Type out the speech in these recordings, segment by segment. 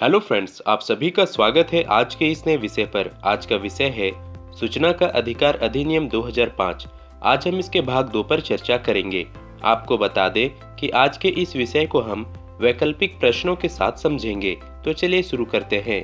Hello friends, आप सभी का स्वागत है आज के इस नए विषय पर। आज का विषय है सूचना का अधिकार अधिनियम 2005। आज हम इसके भाग 2 पर चर्चा करेंगे। आपको बता दें कि आज के इस विषय को हम वैकल्पिक प्रश्नों के साथ समझेंगे। तो चलिए शुरू करते हैं।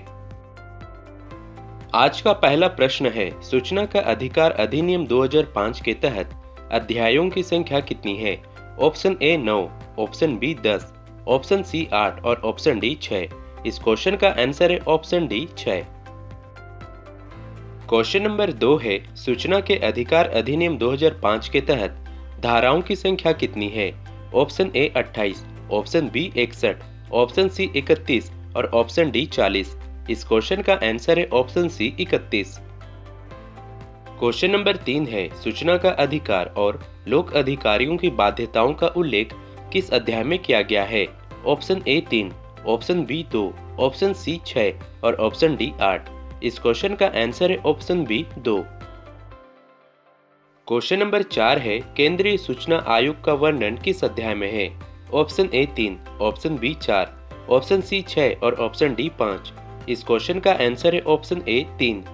आज का पहला प्रश्न है, सूचना का अधिकार अधिनियम 2005 के तहत अध्यायों की संख्या कितनी है? Option A 9, option B 10, option C 8 और ऑप्शन डी 6। इस क्वेश्चन का आंसर है ऑप्शन डी 6। क्वेश्चन नंबर 2 है, सूचना के अधिकार अधिनियम 2005 के तहत धाराओं की संख्या कितनी है? Option A 28, option B 61, option C 31 और ऑप्शन डी 40। इस क्वेश्चन का आंसर है ऑप्शन सी 31। क्वेश्चन नंबर 3 है, सूचना का अधिकार और लोक अधिकारियों की बाध्यताओं का उल्लेख किस अध्याय में किया गया है? Option A 3, option B 2, option C 6 और ऑप्शन डी 8। इस क्वेश्चन का आंसर है ऑप्शन बी 2। क्वेश्चन नंबर 4 है, केंद्रीय सूचना आयोग का वर्णन किस अध्याय में है? Option A 3, option B 4, option C 6 और ऑप्शन डी 5। इस क्वेश्चन का आंसर है ऑप्शन ए 3।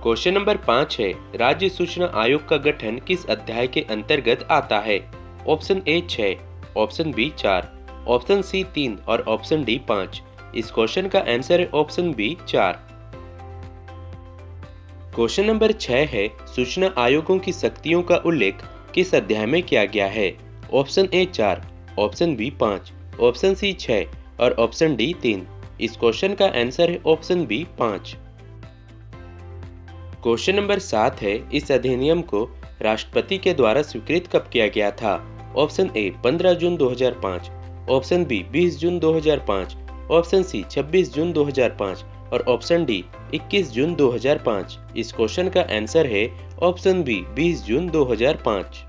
क्वेश्चन नंबर 5 है, राज्य सूचना आयोग का गठन किस अध्याय के अंतर्गत आता है? Option A 6, option B 4, option C 3 और ऑप्शन डी 5। इस क्वेश्चन का आंसर है ऑप्शन बी 4। क्वेश्चन नंबर 6 है, सूचना आयोगों की शक्तियों का उल्लेख किस अध्याय में किया गया है? Option A 4, option B 5, option C 6 और ऑप्शन डी 3। इस क्वेश्चन का आंसर है ऑप्शन बी 5। क्वेश्चन नंबर 7 है, इस अधिनियम को राष्ट्रपति के द्वारा स्वीकृत कब किया गया था? ऑप्शन ए 15 जून 2005, ऑप्शन बी 20 जून 2005, ऑप्शन सी 26 जून 2005 और ऑप्शन डी 21 जून 2005। इस क्वेश्चन का आंसर है ऑप्शन बी 20 जून 2005।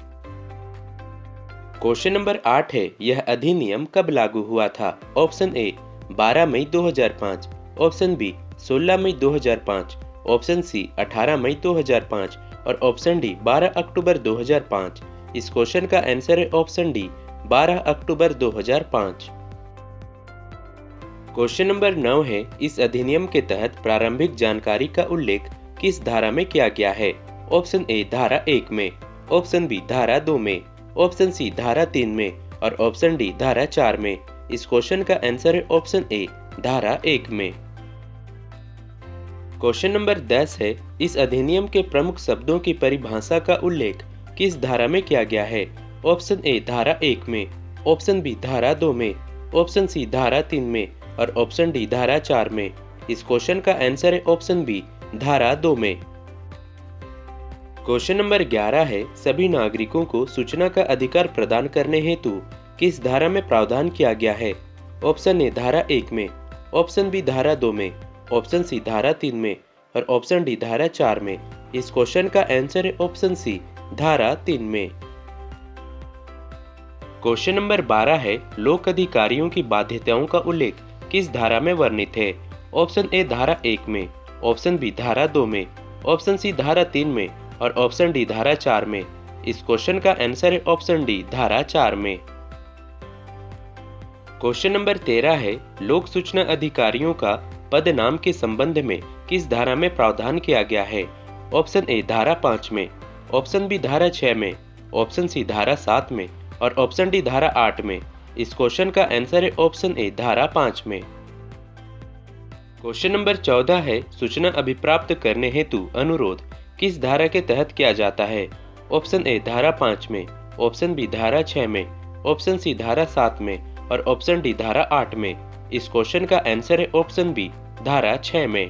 क्वेश्चन नंबर 8 है, यह अधिनियम कब लागू हुआ था? ऑप्शन ए 12 मई 2005, ऑप्शन बी 16 मई 2005, ऑप्शन सी 18 मई 2005 और ऑप्शन डी 12 अक्टूबर 2005। इस क्वेश्चन का आंसर है ऑप्शन डी 12 अक्टूबर 2005। क्वेश्चन नंबर 9 है, इस अधिनियम के तहत प्रारंभिक जानकारी का उल्लेख किस धारा में किया गया है? ऑप्शन ए धारा 1 में, ऑप्शन बी धारा 2 में, ऑप्शन सी धारा 3 में और ऑप्शन डी धारा 4 में। इस क्वेश्चन का आंसर है ऑप्शन ए धारा 1 में। क्वेश्चन नंबर 10 है, इस अधिनियम के प्रमुख शब्दों की परिभाषा का उल्लेख किस धारा में किया गया है? ऑप्शन ए धारा 1 में, ऑप्शन बी धारा 2 में, ऑप्शन सी धारा 3 में और ऑप्शन डी धारा 4 में। इस क्वेश्चन का आंसर है ऑप्शन बी धारा 2 में। क्वेश्चन नंबर 11 है, सभी नागरिकों को सूचना का अधिकार प्रदान करने हेतु किस धारा में प्रावधान किया गया है? ऑप्शन ए धारा 1 में, ऑप्शन बी धारा 2 में, ऑप्शन सी धारा 3 में और ऑप्शन डी धारा 4 में। इस क्वेश्चन का आंसर है ऑप्शन सी धारा 3 में। क्वेश्चन नंबर 12 है, लोक अधिकारियों की बाध्यताओं का उल्लेख किस धारा में वर्णित है? ऑप्शन ए धारा 1 में, ऑप्शन बी धारा 2 में, ऑप्शन सी धारा 3 में और ऑप्शन डी धारा 4 में। इस क्वेश्चन का आंसर है ऑप्शन डी धारा 4 में। क्वेश्चन नंबर 13 है, लोक सूचना अधिकारियों का पद नाम के संबंध में किस धारा में प्रावधान किया गया है? ऑप्शन ए धारा 5 में, ऑप्शन बी धारा 6 में, ऑप्शन सी धारा 7 में और ऑप्शन डी धारा 8 में। इस क्वेश्चन का आंसर है ऑप्शन ए धारा 5 में। क्वेश्चन नंबर 14 है, सूचना अभिप्राप्त करने हेतु अनुरोध किस धारा के तहत किया जाता है? ऑप्शन ए धारा 5 में, ऑप्शन बी धारा 6 में, ऑप्शन सी धारा 7 में और ऑप्शन डी धारा 8 में। इस क्वेश्चन का आंसर है ऑप्शन बी धारा 6 में।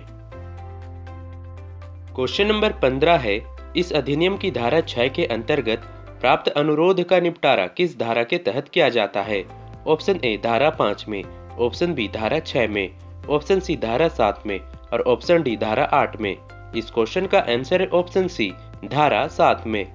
क्वेश्चन नंबर 15 है, इस अधिनियम की धारा 6 के अंतर्गत प्राप्त अनुरोध का निपटारा किस धारा के तहत किया जाता है? ऑप्शन ए धारा 5 में, ऑप्शन बी धारा 6 में, ऑप्शन सी धारा 7 में और ऑप्शन डी धारा 8 में। इस क्वेश्चन का आंसर है ऑप्शन सी धारा 7 में।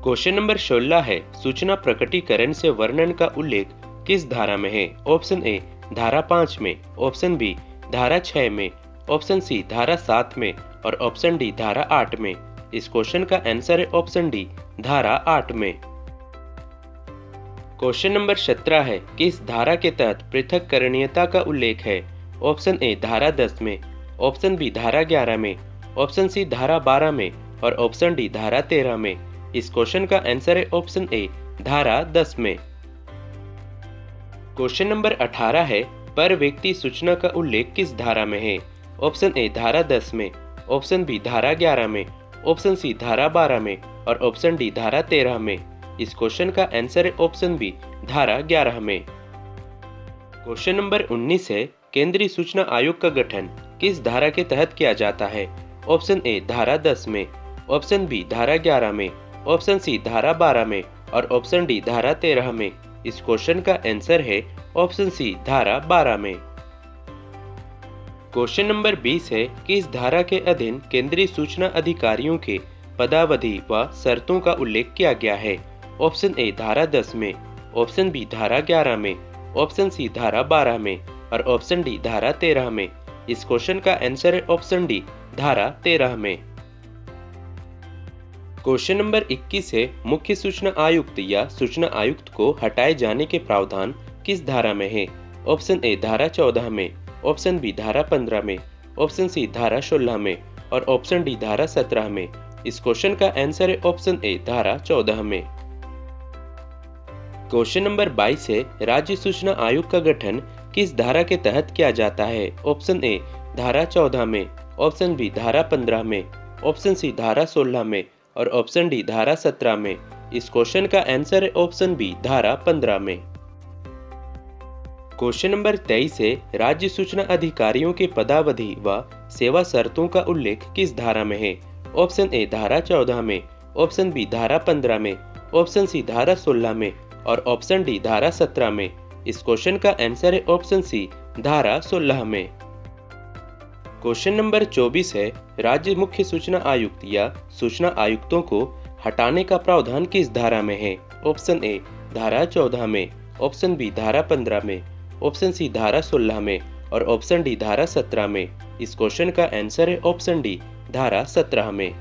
क्वेश्चन नंबर 16 है, सूचना प्रकटीकरण से वर्णन का उल्लेख किस धारा में है? ऑप्शन ए धारा 5 में, ऑप्शन बी धारा 6 में, ऑप्शन सी धारा 7 में और ऑप्शन डी धारा 8 में। इस क्वेश्चन का आंसर है ऑप्शन डी धारा 8 में। क्वेश्चन नंबर 17 है, किस धारा के तहत पृथक्करणीयता का उल्लेख है? ऑप्शन ए धारा 10 में, ऑप्शन बी धारा 11 में, ऑप्शन सी धारा 12 में और ऑप्शन डी धारा 13 में। इस क्वेश्चन का आंसर है ऑप्शन ए धारा 10 में। क्वेश्चन नंबर 18 है, पर व्यक्ति सूचना का उल्लेख किस धारा में है? ऑप्शन ए धारा 10 में, ऑप्शन बी धारा 11 में, ऑप्शन सी धारा 12 में और ऑप्शन डी धारा 13 में। इस क्वेश्चन का आंसर है ऑप्शन बी धारा 11 में। क्वेश्चन नंबर 19 है, केंद्रीय सूचना आयोग का गठन किस धारा के तहत किया जाता है? ऑप्शन ए धारा 10 में, ऑप्शन बी धारा 11 में, ऑप्शन सी धारा 12 में और ऑप्शन डी धारा 13 में। इस क्वेश्चन का आंसर है ऑप्शन सी धारा 12 में। क्वेश्चन नंबर 20 है, किस धारा के अधीन केंद्रीय सूचना अधिकारियों के पदावधि व शर्तों का उल्लेख किया गया है? ऑप्शन ए धारा 10 में, ऑप्शन बी धारा 11 में, ऑप्शन सी धारा 12 में और ऑप्शन डी धारा 13 में। इस क्वेश्चन का आंसर है ऑप्शन डी धारा 13 में। क्वेश्चन नंबर 21 है, मुख्य सूचना आयुक्त या सूचना आयुक्त को हटाए जाने के प्रावधान किस धारा में है? ऑप्शन ए धारा 14 में, ऑप्शन बी धारा 15 में, ऑप्शन सी धारा 16 में और ऑप्शन डी धारा 17 में। इस क्वेश्चन का आंसर है ऑप्शन ए धारा 14 में। क्वेश्चन नंबर 22 है, राज्य सूचना आयोग का गठन किस धारा के तहत किया जाता है? ऑप्शन ए धारा 14 में, ऑप्शन बी धारा 15 में, ऑप्शन सी धारा 16 में और ऑप्शन डी धारा 17 में। इस क्वेश्चन का आंसर है ऑप्शन बी धारा 15 में। क्वेश्चन नंबर 23 है, राज्य सूचना अधिकारियों के पदावधि व सेवा शर्तों का उल्लेख किस धारा में है? ऑप्शन ए धारा 14 में, ऑप्शन बी धारा 15 में, ऑप्शन सी धारा 16 में और ऑप्शन डी धारा 17 में। इस क्वेश्चन का आंसर है ऑप्शन सी धारा 16 में। क्वेश्चन नंबर 24 है, राज्य मुख्य सूचना आयुक्त या सूचना आयुक्तों को हटाने का प्रावधान किस धारा में है? ऑप्शन ए धारा 14 में, ऑप्शन बी धारा 15 में, ऑप्शन सी धारा 16 में और ऑप्शन डी धारा 17 में। इस क्वेश्चन का आंसर है ऑप्शन डी धारा 17 में।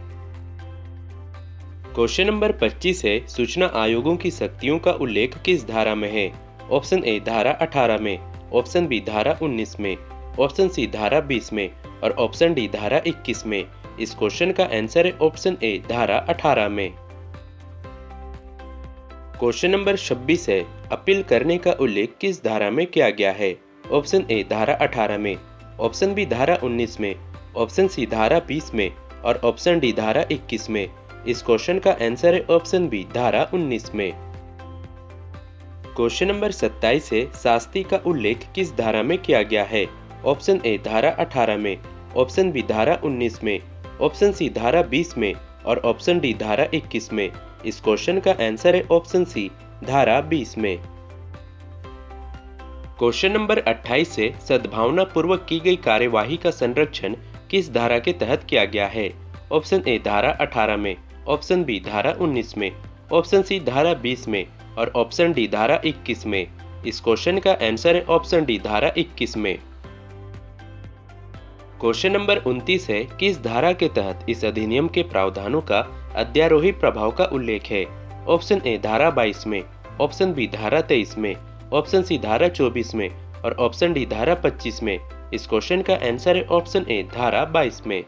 क्वेश्चन नंबर 25 है, सूचना आयोगों की शक्तियों का उल्लेख किस धारा में है? ऑप्शन ए धारा 18 में, ऑप्शन बी धारा 19 में, ऑप्शन सी धारा 20 में और ऑप्शन डी धारा 21 में। इस क्वेश्चन का आंसर है ऑप्शन ए धारा 18 में। क्वेश्चन नंबर 26 है, अपील करने का उल्लेख किस धारा में किया गया है? ऑप्शन ए धारा 18 में, ऑप्शन बी धारा 19 में, ऑप्शन सी धारा 20 में और ऑप्शन डी धारा 21 में। इस क्वेश्चन का आंसर है ऑप्शन बी धारा 19 में। क्वेश्चन नंबर 27 है, शास्ति का उल्लेख किस धारा में किया गया है? ऑप्शन ए धारा 18 में, ऑप्शन बी धारा 19 में, ऑप्शन सी धारा 20 में और ऑप्शन डी धारा 21 में। इस क्वेश्चन का आंसर है ऑप्शन सी धारा 20 में। क्वेश्चन नंबर 28 से सद्भावना पूर्वक की गई कार्यवाही का संरक्षण किस धारा के तहत किया गया है? ऑप्शन ए धारा 18 में, ऑप्शन बी धारा 19 में, ऑप्शन सी धारा 20 में और ऑप्शन डी धारा 21 में। इस क्वेश्चन का आंसर है ऑप्शन डी धारा 21 में। क्वेश्चन नंबर 29 है, किस धारा के तहत इस अधिनियम के प्रावधानों का अध्यारोही प्रभाव का उल्लेख है? ऑप्शन ए धारा 22 में, ऑप्शन बी धारा 23 में, ऑप्शन सी धारा 24 में और ऑप्शन डी धारा 25 में। इस क्वेश्चन का आंसर है ऑप्शन ए धारा 22 में।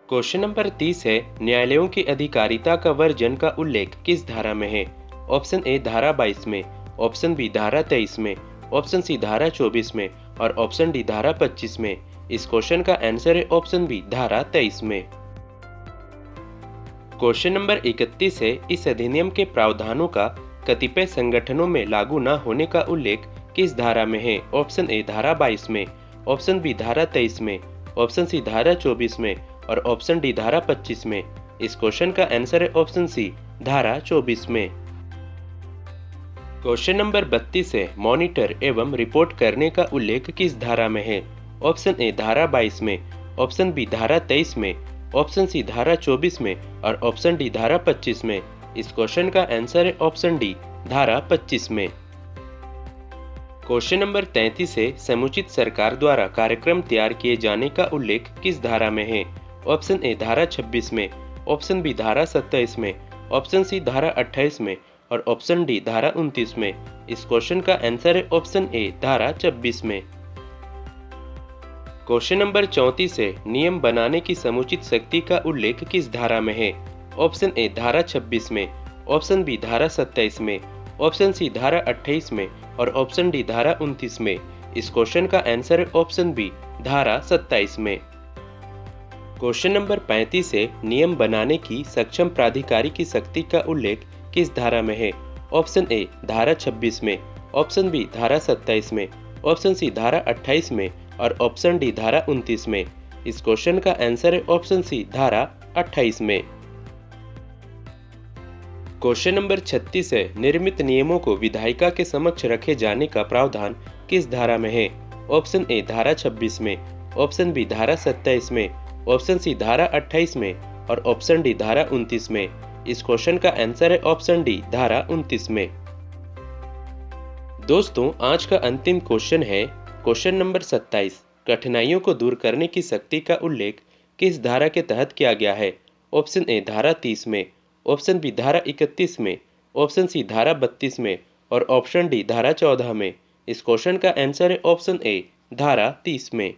क्वेश्चन नंबर 30 है, न्यायालयों की अधिकारिता का वर्जन का उल्लेख किस धारा में है? ऑप्शन ए धारा 22 में, ऑप्शन बी धारा 23 में, ऑप्शन सी धारा 24 में और ऑप्शन डी धारा 25 में। इस क्वेश्चन का आंसर है ऑप्शन बी धारा 23 में। क्वेश्चन नंबर 31 है, इस अधिनियम के प्रावधानों का कतिपय संगठनों में लागू न होने का उल्लेख किस धारा में है? ऑप्शन ए धारा 22 में, ऑप्शन बी धारा 23 में, ऑप्शन सी धारा 24 में और ऑप्शन डी धारा 25 में। इस क्वेश्चन का आंसर है ऑप्शन सी धारा 24 में। क्वेश्चन नंबर 32 है, मॉनिटर एवं रिपोर्ट करने का उल्लेख किस धारा में है? ऑप्शन ए धारा 22 में, ऑप्शन बी धारा 23 में, ऑप्शन सी धारा 24 में और ऑप्शन डी धारा 25 में। इस क्वेश्चन का आंसर है ऑप्शन डी धारा 25 में। क्वेश्चन नंबर 33 है, समुचित सरकार द्वारा कार्यक्रम तैयार किए जाने का उल्लेख किस धारा में है? ऑप्शन ए धारा 26 में, ऑप्शन बी धारा 27 में, ऑप्शन सी धारा 28 में और ऑप्शन डी धारा 29 में। इस क्वेश्चन का आंसर है ऑप्शन ए धारा 26 में। क्वेश्चन नंबर 34 है, नियम बनाने की समुचित शक्ति का उल्लेख किस धारा में है? ऑप्शन ए धारा 26 में, ऑप्शन बी धारा 27 में, ऑप्शन सी धारा 28 में और ऑप्शन डी धारा 29 में। इस क्वेश्चन का आंसर है ऑप्शन बी धारा 27 में। क्वेश्चन नंबर 35 है, नियम बनाने की सक्षम प्राधिकारी की शक्ति का उल्लेख किस धारा में है? ऑप्शन ए धारा 26 में, ऑप्शन बी धारा 27 में, ऑप्शन सी धारा 28 में और ऑप्शन डी धारा 29 में। इस क्वेश्चन का आंसर है ऑप्शन सी धारा 28 में। क्वेश्चन नंबर 36 है, निर्मित नियमों को विधायिका के समक्ष रखे जाने का प्रावधान किस धारा में है? ऑप्शन ए धारा 26 में, ऑप्शन बी धारा 27 में, ऑप्शन सी धारा 28 में और ऑप्शन डी धारा 29 में। इस क्वेश्चन का आंसर है ऑप्शन डी धारा 29 में। दोस्तों, आज का अंतिम क्वेश्चन है क्वेश्चन नंबर 27, कठिनाइयों को दूर करने की शक्ति का उल्लेख किस धारा के तहत किया गया है? ऑप्शन ए धारा 30 में, ऑप्शन बी धारा 31 में, ऑप्शन सी धारा 32 में और ऑप्शन डी धारा 14 में। इस क्वेश्चन का आंसर है ऑप्शन ए धारा 30 में।